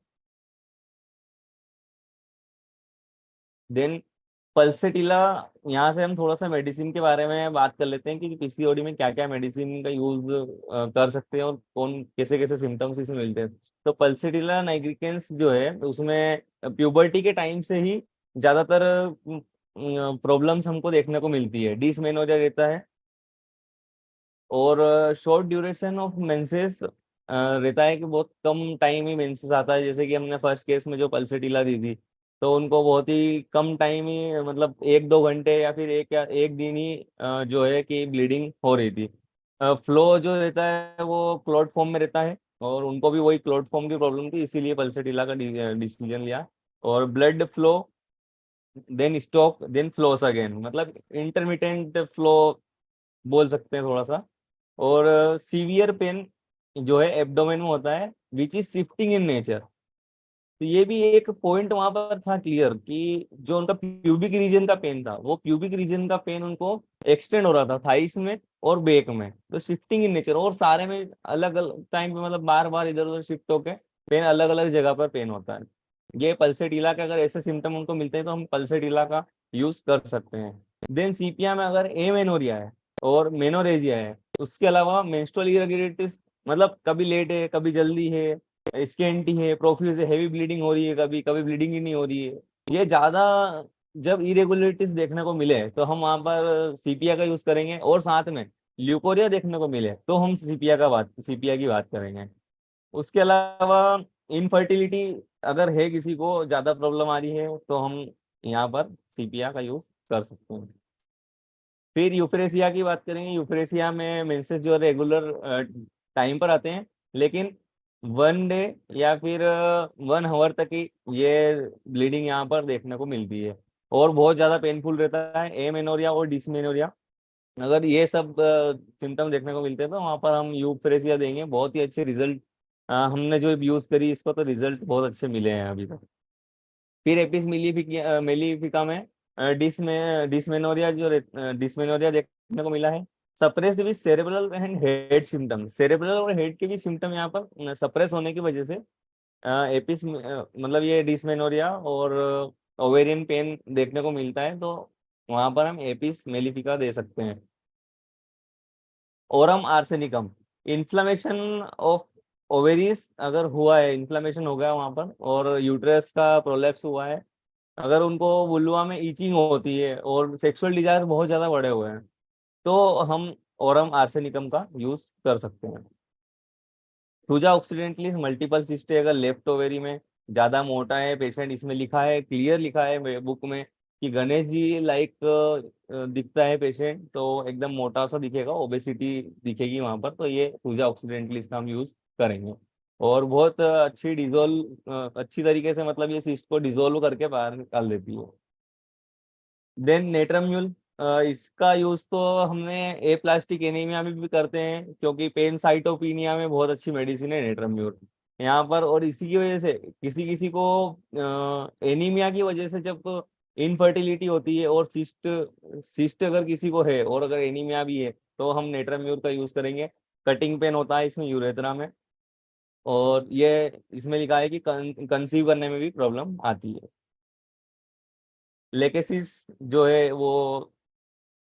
देन पल्सेटिला, यहाँ से हम थोड़ा सा मेडिसिन के बारे में बात कर लेते हैं कि पीसीओडी में क्या क्या मेडिसिन का यूज कर सकते हैं, और कौन कैसे कैसे सिम्टम्स इसमें मिलते हैं। तो पल्सेटिला नाइग्रिकेंस जो है उसमें प्यूबर्टी के टाइम से ही ज्यादातर प्रॉब्लम्स हमको देखने को मिलती है। डिसमेनोरिया रहता है, और शॉर्ट ड्यूरेशन ऑफ मेंसेस रहता है कि बहुत कम टाइम ही मेंसेस आता है। जैसे कि हमने फर्स्ट केस में जो पल्सेटिला दी थी, तो उनको बहुत ही कम टाइम ही, मतलब 1-2 घंटे या फिर एक दिन ही जो है कि ब्लीडिंग हो रही थी। फ्लो जो रहता है वो क्लॉट फॉर्म में रहता है, और उनको भी वही क्लॉट फॉर्म की प्रॉब्लम थी, इसीलिए पल्सेटिला का डिसीजन लिया। और blood flow, then stop, then flows again, मतलब इंटरमिटेंट फ्लो बोल सकते हैं थोड़ा सा। और सीवियर पेन जो है एब्डोमेन में होता है, which is shifting in nature. तो ये भी एक पॉइंट वहां पर था क्लियर कि जो उनका प्यूबिक रीजन का पेन था, वो प्यूबिक रीजन का पेन उनको एक्सटेंड हो रहा था थाइस में और बैक में। तो शिफ्टिंग इन नेचर, और सारे में अलग अलग टाइम पे, मतलब बार बार इधर उधर शिफ्ट होके पेन अलग अलग जगह पर पेन होता है। ये पल्सेटिला के अगर ऐसे सिम्टम उनको मिलते हैं तो हम पल्सेटिला का यूज कर सकते हैं। देन सीपिया में अगर एमेनोरिया है और मेनोरेजिया है, उसके अलावा मेंस्ट्रुअल इरेगुलरिटीज, मतलब कभी लेट है कभी जल्दी है, स्केंटी है, प्रोफ्यूज है, हैवी ब्लीडिंग हो रही है, कभी कभी ब्लीडिंग ही नहीं हो रही है, ये ज्यादा जब इरेगुलरिटीज देखने को मिले तो हम वहां पर सीपिया का यूज करेंगे। और साथ में ल्यूकोरिया देखने को मिले तो हम सीपिया की बात करेंगे। उसके अलावा इनफर्टिलिटी अगर है, किसी को ज्यादा प्रॉब्लम आ रही है, तो हम यहाँ पर सीपिया का यूज कर सकते हैं। फिर यूफ्रेसिया की बात करेंगे। यूफ्रेसिया में मेंसेस जो रेगुलर टाइम पर आते हैं, लेकिन 1 डे या फिर 1 आवर तक ही ये ब्लीडिंग यहाँ पर देखने को मिलती है, और बहुत ज्यादा पेनफुल रहता है। एमेनोरिया और डिसमेनोरिया, अगर ये सब सिम्टम देखने को मिलते हैं तो वहाँ पर हम यूफ्रेसिया देंगे। बहुत ही अच्छे रिजल्ट, हमने जो यूज करी इसको तो रिजल्ट बहुत अच्छे मिले हैं अभी तक। फिर एपिस मेलिफिका में डिसमेनोरिया डिसमेनोरिया देखने को मिला है। Suppressed with cerebral and head symptom, cerebral और हेड के भी सिम्टम यहाँ पर सप्रेस होने की वजह से एपिस मतलब ये डिसमेनोरिया और ओवेरियन पेन देखने को मिलता है, तो वहां पर हम एपिस मेलिफिका दे सकते हैं। Oram arsenicum, inflammation of ovaries अगर हुआ है, इन्फ्लामेशन हो गया वहां पर, और यूट्रस का प्रोलेप्स हुआ है, अगर उनको वुल्वा में ईचिंग होती है और सेक्सुअल डिजायर बहुत ज्यादा बढ़े हुए हैं, तो हम ओरम आर्सेनिकम का यूज कर सकते हैं। थूजा ऑक्सीडेंटली मल्टीपल सिस्ट है, अगर लेफ्ट ओवेरी में ज्यादा मोटा है पेशेंट, इसमें लिखा है, क्लियर लिखा है बुक में कि गणेश जी लाइक दिखता है पेशेंट, तो एकदम मोटा सा दिखेगा, ओबेसिटी दिखेगी वहां पर, तो ये थूजा ऑक्सीडेंटली इसका हम यूज करेंगे। और बहुत अच्छी तरीके से मतलब ये सिस्ट को डिजोल्व करके बाहर निकाल देती है। देन नेट्रम्यूल, इसका यूज तो हमने ए प्लास्टिक एनीमिया में भी करते हैं, क्योंकि पेनसाइटोपिनिया में बहुत अच्छी मेडिसिन है नेट्रम्यूल यहाँ पर। और इसी की वजह से किसी किसी को एनीमिया की वजह से जब इनफर्टिलिटी होती है और सिस्ट सिस्ट अगर किसी को है और अगर एनीमिया भी है, तो हम नेट्रम्यूल का यूज करेंगे। कटिंग पेन होता है इसमें यूरेथ्रा में, और ये इसमें लिखा है कि कंसीव करने में भी प्रॉब्लम आती है। लेकेसिस जो है वो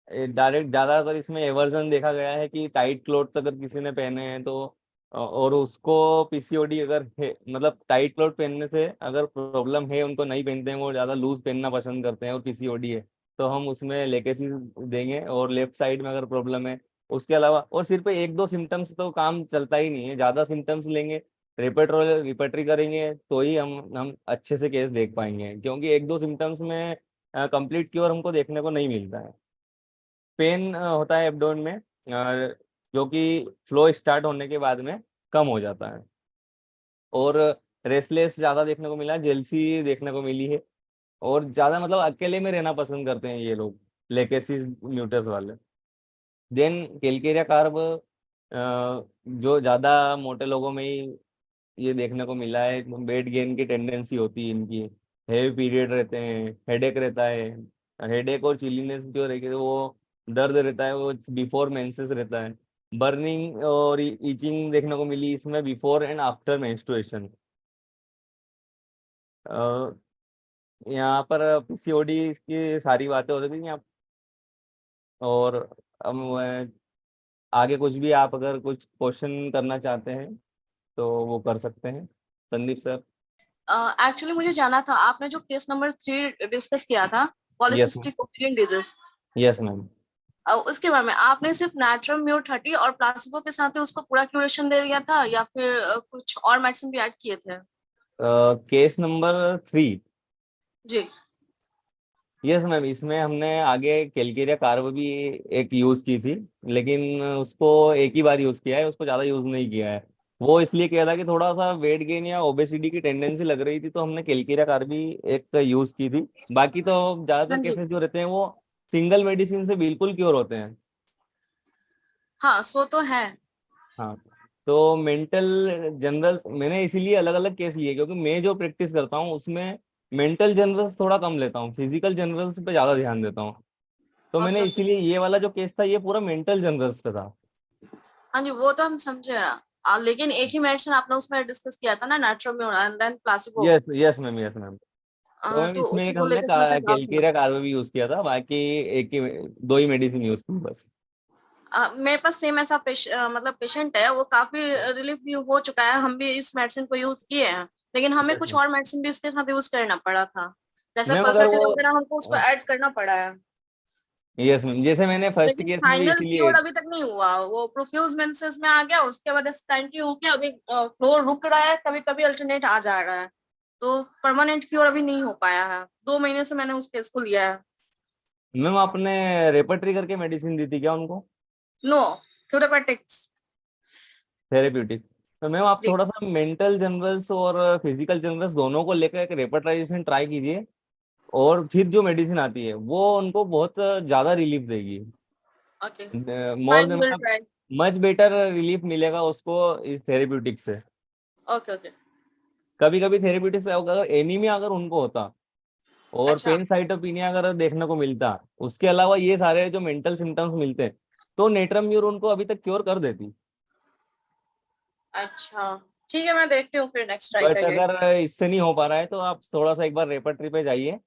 डायरेक्ट ज्यादातर इसमें एवर्जन देखा गया है कि टाइट क्लोथ्स अगर किसी ने पहने हैं तो और उसको पीसीओडी अगर है, मतलब टाइट क्लोथ पहनने से अगर प्रॉब्लम है, उनको नहीं पहनते हैं, वो ज्यादा लूज पहनना पसंद करते हैं और पीसीओडी है, तो हम उसमें लेकेसिस देंगे। और लेफ्ट साइड में अगर प्रॉब्लम है, उसके अलावा और सिर्फ एक दो सिम्टम्स तो काम चलता ही नहीं है, ज्यादा सिम्टम्स लेंगे, रिपेट्री करेंगे, तो ही हम अच्छे से केस देख पाएंगे, क्योंकि एक दो सिम्टम्स में कंप्लीट क्योर हमको देखने को नहीं मिलता है। पेन होता है एब्डोमेन में, जो कि फ्लो स्टार्ट होने के बाद में कम हो जाता है। और रेस्टलेस ज्यादा देखने को मिला, जेलसी देखने को मिली है, और ज्यादा मतलब अकेले में रहना पसंद करते हैं ये लोग, लेकेसिस म्यूटस वाले। देन कैलकेरिया कार्ब, जो ज्यादा मोटे लोगों में ही ये देखने को मिला है, वेट गेन की टेंडेंसी होती है इनकी, हेवी पीरियड रहते हैं, हेडेक रहता है, हेडेक और चिलीनेस जो रहती है वो दर्द रहता है, वो बिफोर मेंसेस रहता है। बर्निंग और ईचिंग देखने को मिली इसमें बिफोर एंड आफ्टर मेंस्ट्रुएशन। यहाँ पर पीसीओडी की सारी बातें हो रही थी यहाँ। और अब आगे कुछ भी आप अगर कुछ क्वेश्चन करना चाहते हैं तो वो कर सकते हैं, संदीप सर। एक्चुअली मुझे जाना था, आपने जो केस नंबर 3 डिस्कस किया था, yes ma'am. Polycystic ovarian disease, yes ma'am. उसके बारे में आपने सिर्फ नाट्रियम म्यूर 30 और प्लासिबो के साथ ही उसको पूरा क्यूरेशन दे दिया था, या फिर कुछ और मेडिसिन भी ऐड किए थे? केस नंबर 3, जी। यस मैम, इसमें हमने आगे कैलकेरिया कार्ब भी एक यूज की थी, लेकिन उसको एक ही बार यूज किया है, उसको ज्यादा यूज नहीं किया है। वो इसलिए किया था कि थोड़ा सा वेट गेन या ओबेसिटी की टेंडेंसी लग रही थी, तो हमने कैलकेरिया कार्ब भी एक यूज की थी। बाकी तो ज्यादातर हाँ जी। केसेस जो रहते हैं वो सिंगल मेडिसिन से बिल्कुल क्योर होते हैं। हाँ, सो तो है। हाँ, तो मेंटल जनरल मैंने इसीलिए अलग अलग केस लिए, क्योंकि मैं जो प्रैक्टिस करता हूँ उसमें मेंटल जनरल्स थोड़ा कम लेता हूँ, फिजिकल जनरल्स पे ज्यादा ध्यान देता हूँ। तो मैंने ओके ओके। इसीलिए ये वाला जो केस था ये पूरा मेंटल जनरल्स पे था। हाँ जी, वो तो हम समझे। लेकिन एक ही मेडिसिन आपने उसमें डिस्कस किया था ना, natrium mur and then placebo. Yes yes ma'am, yes ma'am. तो मैम तो इसमें उसी एक को हमने लेकर के मुझे डाउट था। कैलकेरिया कार्ब भी यूज किया था, बाकी एक ही दो ही मेडिसिन यूज की बस। मेरे पास सेम ऐसा मतलब पेशेंट है, वो काफी रिलीफ भी हो चुका है, हम भी इस मेडिसिन को यूज किए हैं, लेकिन हमें यस कुछ मैम। और मेडिसिन भी इसके साथ यूज करना पड़ा था, जैसे मैम अगर पल्साटिल वो वगैरह हमको उसको ऐड करना पड़ा है। यस मैम, जैसे मैंने फर्स्ट लेकिन केस में भी फाइनल इसीलिए। क्योर अभी तक नहीं हुआ, वो प्रोफ्यूज मेंसेस में आ गया, उसके बाद स्कैंटी हो गया, अभी फ्लो रुक रहा है, कभी कभी अल्टरनेट आ जा रहा है, तो परमानेंट क्योर अभी नहीं हो पाया है। 2 महीने से मैंने उस केस को लिया है। मैम आपने रेपर्ट्री करके मेडिसिन दी थी क्या उनको? No, therapeutics. थेरेप्यूटिक। तो मैम आप जी। थोड़ा सा मेंटल जनरल्स और फिजिकल जनरल्स दोनों को लेकर एक रेपर्टाइजेशन ट्राई कीजिए, और फिर जो मेडिसिन आती है वो उनको बहुत ज्यादा रिलीफ देगी। Okay, more fine, then will try. Much better relief मिलेगा उसको इस थेरेप्यूटिक से। Okay okay. कभी कभी थेरेप्यूटिक से अगर एनीमिया अगर उनको होता और अच्छा पेन साइटोपिनिया अगर देखने को मिलता, उसके अलावा ये सारे जो मेंटल सिम्टम्स मिलते हैं, तो नेट्रम्यूर उनको अभी तक क्योर कर देती। अच्छा, ठीक है, मैं देखती हूँ फिर नेक्स्ट ट्राई बट करके। अगर इससे नहीं हो पा रहा है तो आप थोड़ा सा एक बार रेपर्ट्री पे जाइए,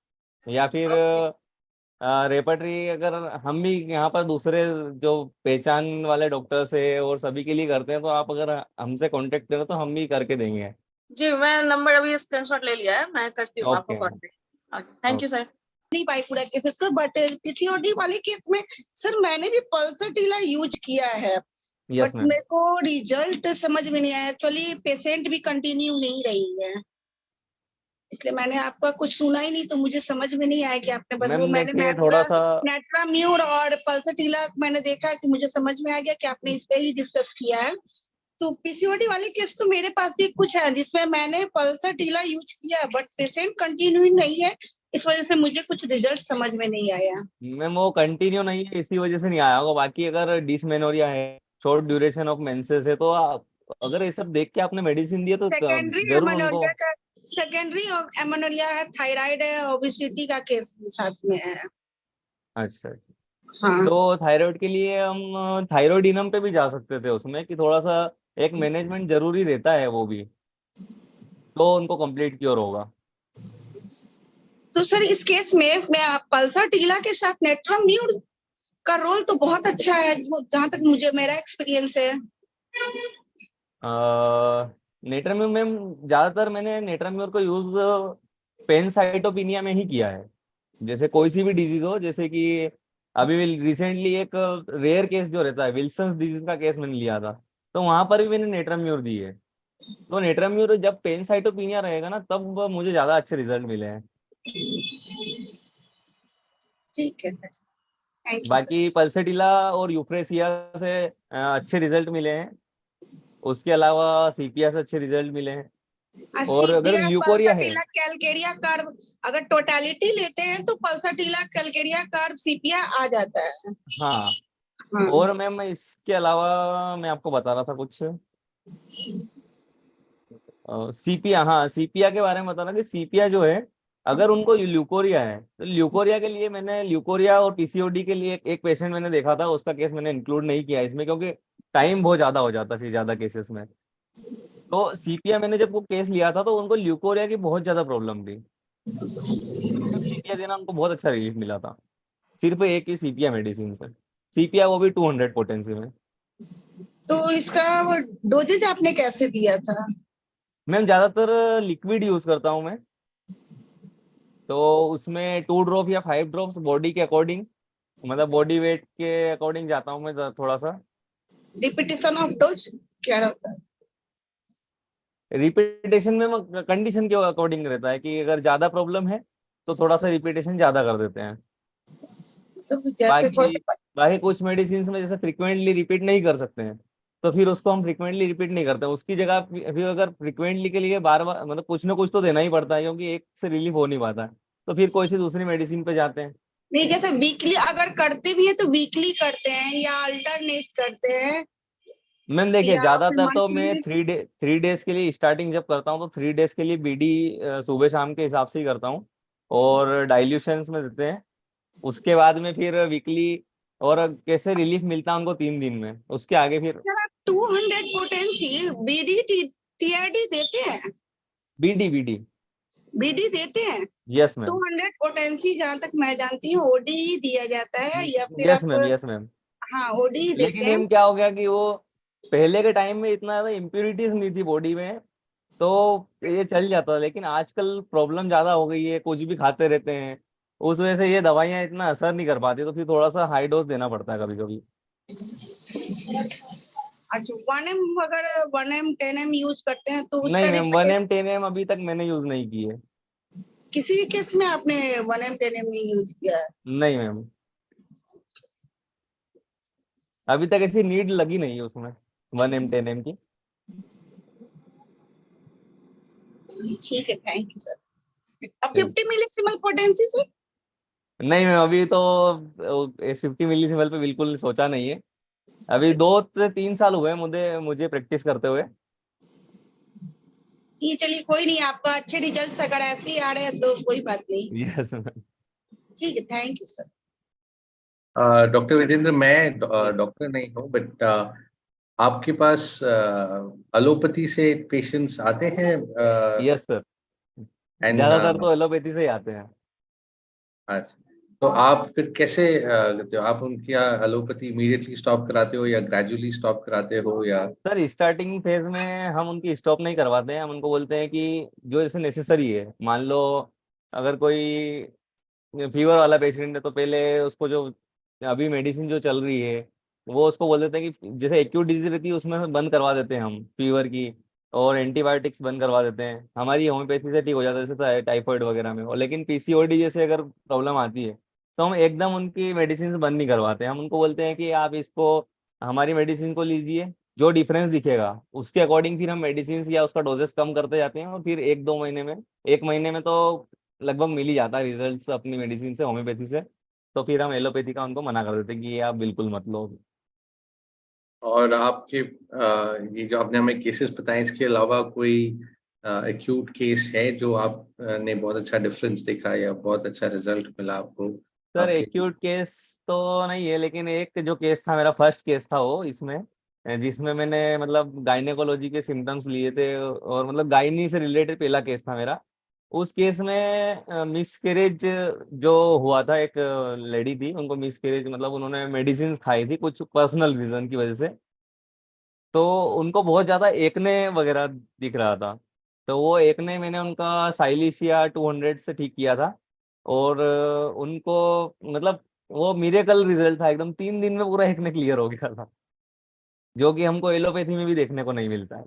या फिर ओके। रेपर्टरी अगर हम भी यहाँ पर दूसरे जो पहचान वाले डॉक्टर्स है और सभी के लिए करते हैं, तो आप अगर हमसे कांटेक्ट करें तो हम भी करके देंगे। जी, मैं नंबर अभी स्क्रीनशॉट ले लिया है, मैं करती हूँ आपको okay. Contact. Okay, thank you sir. नहीं पाई पूरा केसेस को, बट पीसीओडी वाले केस में सर मैंने भी पल्सर यूज किया है, यस बट मैम। मेरे को रिजल्ट समझ में नहीं आया। एक्चुअली पेशेंट भी कंटिन्यू नहीं रही है, इसलिए मैंने आपका कुछ सुना ही नहीं, तो मुझे समझ में नहीं आया कि आपने बस वो मैम मैंने देखिए थोड़ा सा, नेट्राम्यूर और पल्सर मैंने देखा कि मुझे समझ में आ गया कि आपने इस पे ही डिस्कस किया है। तो पीसीओडी वाले केस तो मेरे पास भी कुछ है जिसमें मैंने पल्सर यूज किया, बट पेशेंट कंटिन्यू नहीं है, इस वजह से मुझे कुछ रिजल्ट समझ में नहीं आया। मैम वो कंटिन्यू नहीं है इसी वजह से नहीं आया होगा। बाकी अगर डिसमेनोरिया है, शॉर्ट ड्यूरेशन ऑफ मेंसेस है, तो आप अगर ये सब देख के आपने मेडिसिन दिया तो जरूर उनको। सेकेंडरी एमोनोरिया है, थायराइड है, ओबेसिटी का केस भी साथ में है। अच्छा। हाँ, तो थायराइड के लिए हम थायरोइडिनम पे भी जा सकते थे, उसमें कि थोड़ा सा एक मैनेजमेंट जरूरी रहता है वो भी, तो उनको कंप्लीट क्योर होगा। तो सर इस केस में मैं पल्सर के साथ नेट्राम्यूर का रोल तो बहुत अच्छा है, जहाँ तक मुझे मेरा एक्सपीरियंस है। नेट्राम्यूर मैम ज्यादातर मैंने नेट्राम्यूर को यूज पेनसाइटोपिनिया में ही किया है। जैसे कोई सी भी डिजीज हो, जैसे कि अभी रिसेंटली एक रेयर केस जो रहता है विल्सन्स डिजीज का केस मैंने लिया था, तो वहां पर भी मैंने नेट्राम्यूर दी है। तो नेट्राम्यूर जब पेनसाइटोपिनिया रहेगा ना, तब मुझे ज्यादा अच्छे रिजल्ट मिले हैं। ठीक है सर, थैंक यू सर। बाकी पल्सेटिला और यूफ्रेसिया से अच्छे रिजल्ट मिले हैं। उसके अलावा सीपिया से अच्छे रिजल्ट मिले हैं। और अगर सीपिया ल्यूकोरिया है, पल्सर कैलकेरिया कार्ब, अगर टोटालिटी लेते हैं तो पल्सर कैलकेरिया कार्ब सीपिया आ जाता है। हाँ। हाँ, और मैम इसके अलावा मैं आपको बता रहा था कुछ, सीपिया, हाँ सीपिया के बारे में बता रहा कि सीपिया जो है, अगर उनको ल्यूकोरिया है तो ल्यूकोरिया के लिए मैंने ल्यूकोरिया और पीसीओडी के लिए एक पेशेंट मैंने देखा था, उसका केस मैंने इंक्लूड नहीं किया इसमें क्योंकि टाइम बहुत ज्यादा हो जाता फिर ज्यादा केसेस में। तो सीपिया मैंने जब वो केस लिया था तो उनको ल्यूकोरिया की बहुत ज्यादा प्रॉब्लम थी, सीपिया देना उनको बहुत अच्छा रिलीफ मिला था सिर्फ एक ही सीपिया मेडिसिन से। सीपिया वो भी 200 पोटेंसी में। तो इसका डोजेज आपने कैसे दिया था? मैम ज्यादातर लिक्विड यूज करता हूँ मैं, तो उसमें 2 ड्रॉप या 5 ड्रॉप्स बॉडी के अकॉर्डिंग, मतलब बॉडी वेट के अकॉर्डिंग जाता हूँ मैं थोड़ा सा। रिपीटिशन ऑफ डोज क्या रहता है? रिपीटेशन में कंडीशन के अकॉर्डिंग रहता है कि अगर ज्यादा प्रॉब्लम है तो थोड़ा सा रिपीटेशन ज्यादा कर देते हैं। तो जैसे थोड़ा बाकी सा बाकी कुछ मेडिसिन में जैसे फ्रिक्वेंटली रिपीट नहीं कर सकते हैं, तो फिर उसको हम फ्रिक्वेंटली रिपीट नहीं करते, उसकी जगह फिर अगर फ्रिक्वेंटली के लिए बार बार मतलब कुछ ना कुछ तो देना ही पड़ता है क्योंकि एक से रिलीफ हो नहीं पाता है, तो फिर कोई सी दूसरी मेडिसिन पे जाते हैं। नहीं, जैसे वीकली अगर करते भी है तो वीकली करते हैं या अल्टरनेट करते हैं मैम देखिए या फिर ज्यादातर तो मैं मंथली? 3 डेज के लिए स्टार्टिंग जब करता हूँ तो 3 डेज के लिए बीडी सुबह शाम के हिसाब से ही करता हूँ, और डाइल्यूशंस में देते हैं। उसके बाद में फिर वीकली, और कैसे रिलीफ मिलता है उनको 3 दिन में, उसके आगे फिर सर आप 200 पोटेंसी बीडी टीआरडी देते हैं? BD BD. बीडी देते हैं? Yes ma'am. 200 पोटेंसी जहाँ तक मैं जानती हूँ ओडी ही दिया जाता है, या फिर यस आप? मैम। Yes ma'am. हाँ, ओडी ही देते लेकिन हैं। मैम क्या हो गया कि वो पहले के टाइम में इतना ज्यादा इम्प्योरिटीज नहीं थी बॉडी में, तो ये चल जाता, लेकिन आजकल प्रॉब्लम ज्यादा हो गई है, कुछ भी खाते रहते हैं, उस वजह से ये दवाइयाँ इतना असर नहीं कर पाती, तो फिर थोड़ा सा हाई डोज देना पड़ता है कभी कभी। अच्छा, 1M अगर 1M 10M यूज करते हैं तो उसका नहीं ma'am, one repetition? M 10 M अभी तक मैंने यूज नहीं की है। किसी भी केस में आपने 1M 10M नहीं यूज किया है? नहीं मैम, अभी तक ऐसी नीड लगी नहीं है उसमें 1M 10M की। ठीक है, थैंक यू सर। अब 50 मिलीसिमल पोटेंसी सर? नहीं मैम, अभी तो 50 मिलीसिमल पे बिल्कुल सोचा नहीं है। अभी 2 से 3 साल हुए मुझे प्रैक्टिस करते हुए। ये चलिए कोई नहीं, आपका अच्छे रिजल्ट अगर ऐसे ही आ रहे हैं तो कोई बात नहीं। Yes ma'am. ठीक है, thank you sir. Doctor Vijendra, मैं डॉक्टर नहीं हूँ, बट आपके पास एलोपैथी से पेशेंट्स आते हैं? यस सर, एंड ज्यादातर तो एलोपैथी से ही आते हैं। अच्छा, तो आप फिर कैसे करते हो? आप उनकी एलोपैथी इमीडिएटली स्टॉप कराते हो या ग्रेजुअली स्टॉप कराते हो, या? सर स्टार्टिंग फेज में हम उनकी स्टॉप नहीं करवाते हैं, हम उनको बोलते हैं कि जो जैसे नेसेसरी है। मान लो अगर कोई फीवर वाला पेशेंट है तो पहले उसको जो अभी मेडिसिन जो चल रही है वो उसको बोल देते हैं कि जैसे एक्यूट डिजीज रहती है उसमें बंद करवा देते हैं हम फीवर की, और एंटीबायोटिक्स बंद करवा देते हैं। हमारी होम्योपैथी से ठीक हो जाता है जैसे टाइफाइड वगैरह में। और लेकिन पीसीओडी जैसे अगर प्रॉब्लम आती है तो हम एकदम उनकी मेडिसिन बंद नहीं करवाते। हम उनको बोलते हैं कि आप इसको हमारी मेडिसिन को लीजिए, जो डिफरेंस दिखेगा उसके अकॉर्डिंग फिर हम मेडिसिन या उसका डोजेस कम करते जाते हैं, और फिर 1-2 महीने में, 1 महीने में तो लगभग मिल ही जाता है रिजल्ट्स अपनी मेडिसिन से, होम्योपैथी से। तो फिर हम एलोपैथी का उनको मना कर देते हैं कि ये आप बिल्कुल मत लो। और आपके ये जो आपने हमें केसेस बताए, इसके अलावा कोई एक्यूट केस है जो आप ने बहुत अच्छा डिफरेंस देखा या बहुत अच्छा रिजल्ट मिला आपको सर आपके? एक्यूट केस तो नहीं है, लेकिन एक जो केस था मेरा फर्स्ट केस था वो इसमें, जिसमें मैंने मतलब गायनेकोलॉजी के सिम्टम्स लिए थे, और मतलब गायनी से रिलेटेड पहला केस था मेरा। उस केस में मिसकैरेज जो हुआ था, एक लेडी थी, उनको मिसकैरेज मतलब उन्होंने मेडिसिन खाई थी कुछ पर्सनल रीजन की वजह से, तो उनको बहुत ज्यादा एकने वगैरह दिख रहा था। तो वो एकने मैंने उनका साइलिशिया 200 से ठीक किया था, और उनको मतलब वो मिरेकल रिजल्ट था एकदम, 3 दिन में पूरा एकने क्लियर हो गया था, जो कि हमको एलोपैथी में भी देखने को नहीं मिलता है।